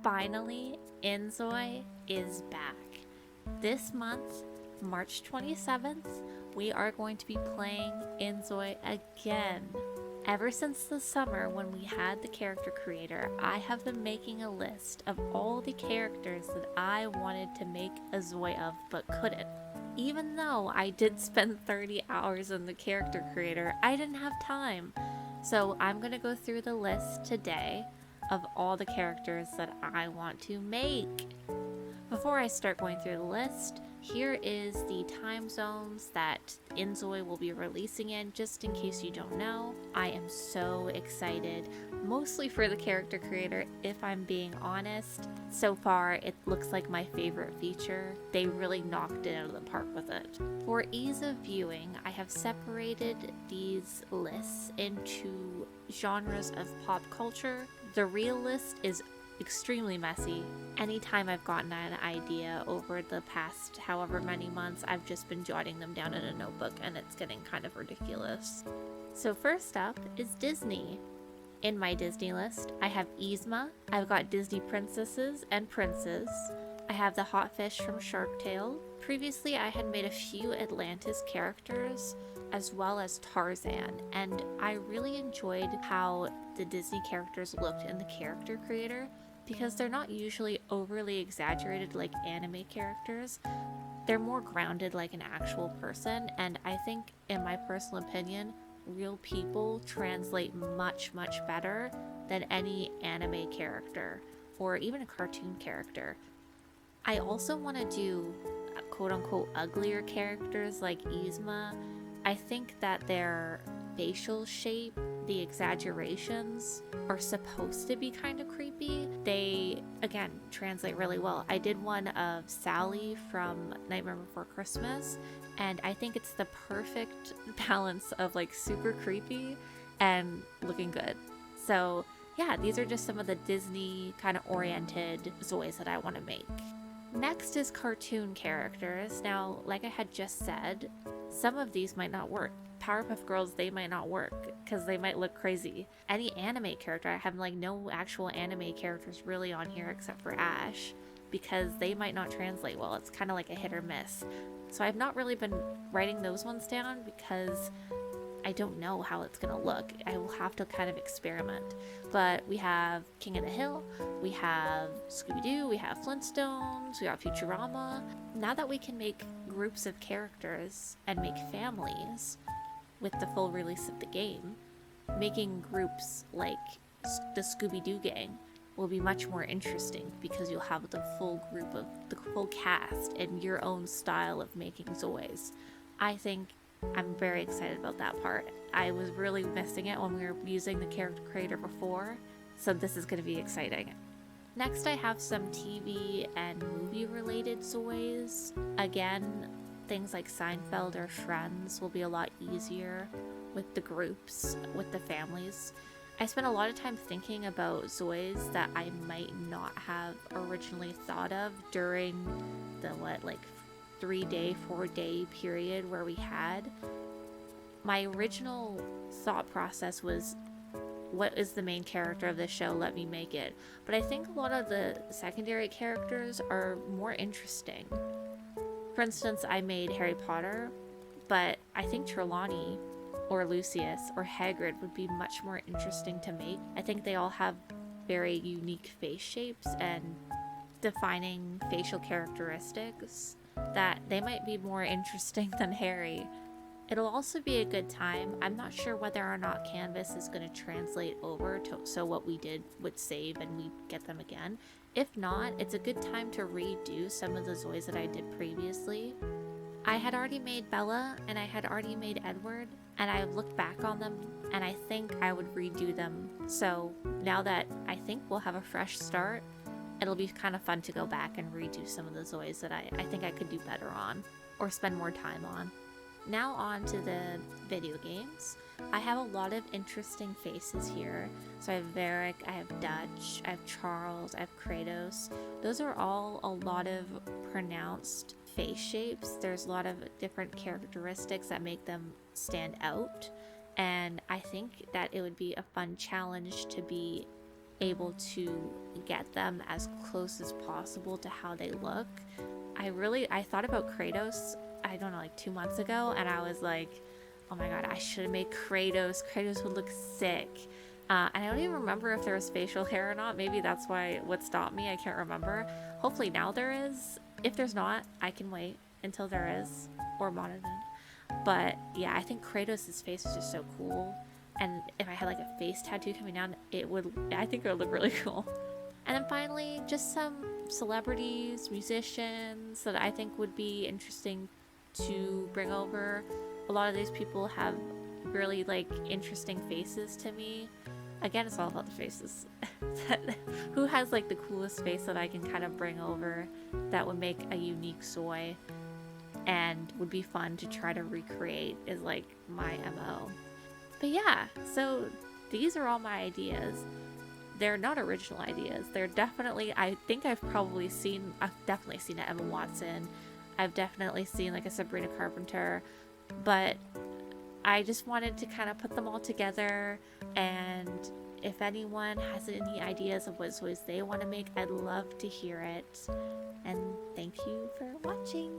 Finally, Inzoi is back. This month, March 27th, we are going to be playing Inzoi again. Ever since the summer when we had the character creator, I have been making a list of all the characters that I wanted to make a Zoi of but couldn't. Even though I did spend 30 hours in the character creator, I didn't have time. So I'm going to go through the list today of all the characters that I want to make. Before I start going through the list, here is the time zones that Inzoi will be releasing in, just in case you don't know. I am so excited, mostly for the character creator, if I'm being honest. So far, it looks like my favorite feature. They really knocked it out of the park with it. For ease of viewing, I have separated these lists into genres of pop culture. The real list is extremely messy. Anytime I've gotten an idea over the past however many months, I've just been jotting them down in a notebook and it's getting kind of ridiculous. So first up is Disney. In my Disney list, I have Yzma, I've got Disney princesses and princes, I have the hot fish from Shark Tale. Previously, I had made a few Atlantis characters as well as Tarzan, and I really enjoyed how the Disney characters looked in the character creator because they're not usually overly exaggerated like anime characters. They're more grounded like an actual person, and I think, in my personal opinion, real people translate much better than any anime character or even a cartoon character. I also want to do quote-unquote uglier characters like Yzma. I think that their facial shape, the exaggerations, are supposed to be kind of creepy. They, again, translate really well. I did one of Sally from Nightmare Before Christmas, and I think it's the perfect balance of like super creepy and looking good. So yeah, these are just some of the Disney kind of oriented Zois that I want to make. Next is cartoon characters. Now, like I had just said, some of these might not work. Powerpuff Girls, they might not work because they might look crazy. Any anime character, I have like no actual anime characters really on here except for Ash because they might not translate well. It's kind of like a hit or miss. So I've not really been writing those ones down because I don't know how it's gonna look. I will have to kind of experiment. But we have King of the Hill, we have Scooby-Doo, we have Flintstones, we got Futurama. Now that we can make groups of characters and make families with the full release of the game, making groups like the Scooby-Doo gang will be much more interesting because you'll have the full group of the full cast and your own style of making Zois. I think I'm very excited about that part. I was really missing it when we were using the character creator before, so this is going to be exciting. Next, I have some TV and movie related Zois. Again, things like Seinfeld or Friends will be a lot easier with the groups, with the families. I spent a lot of time thinking about Zois that I might not have originally thought of during the 3-day, 4-day period where we had. My original thought process was, what is the main character of this show? Let me make it. But I think a lot of the secondary characters are more interesting. For instance, I made Harry Potter, but I think Trelawney or Lucius or Hagrid would be much more interesting to make. I think they all have very unique face shapes and defining facial characteristics that they might be more interesting than Harry. It'll also be a good time. I'm not sure whether or not Canvas is going to translate over to so what we did would save and we get them again. If not, it's a good time to redo some of the Zois that I did previously. I had already made Bella and I had already made Edward, and I looked back on them and I think I would redo them. So now that I think we'll have a fresh start, it'll be kind of fun to go back and redo some of the Zois that I think I could do better on or spend more time on. Now on to the video games. I have a lot of interesting faces here. So I have Varric, I have Dutch, I have Charles, I have Kratos. Those are all a lot of pronounced face shapes. There's a lot of different characteristics that make them stand out. And I think that it would be a fun challenge to be able to get them as close as possible to how they look. I thought about Kratos, I don't know, like 2 months ago, and I was like, oh my god, I should have made Kratos. Kratos would look sick. And I don't even remember if there was facial hair or not. Maybe that's what stopped me. I can't remember. Hopefully now there is. If there's not, I can wait until there is, or Monoton. But yeah, I think Kratos' face is just so cool. And if I had like a face tattoo coming down, I think it would look really cool. And then finally, just some celebrities, musicians that I think would be interesting to bring over. A lot of these people have really like interesting faces to me. Again, it's all about the faces. Who has like the coolest face that I can kind of bring over that would make a unique soy and would be fun to try to recreate is like my MO. But yeah, so these are all my ideas. They're not original ideas. They're definitely, I've definitely seen an Emma Watson. I've definitely seen like a Sabrina Carpenter, but I just wanted to kind of put them all together, and if anyone has any ideas of what soys they want to make, I'd love to hear it. And thank you for watching.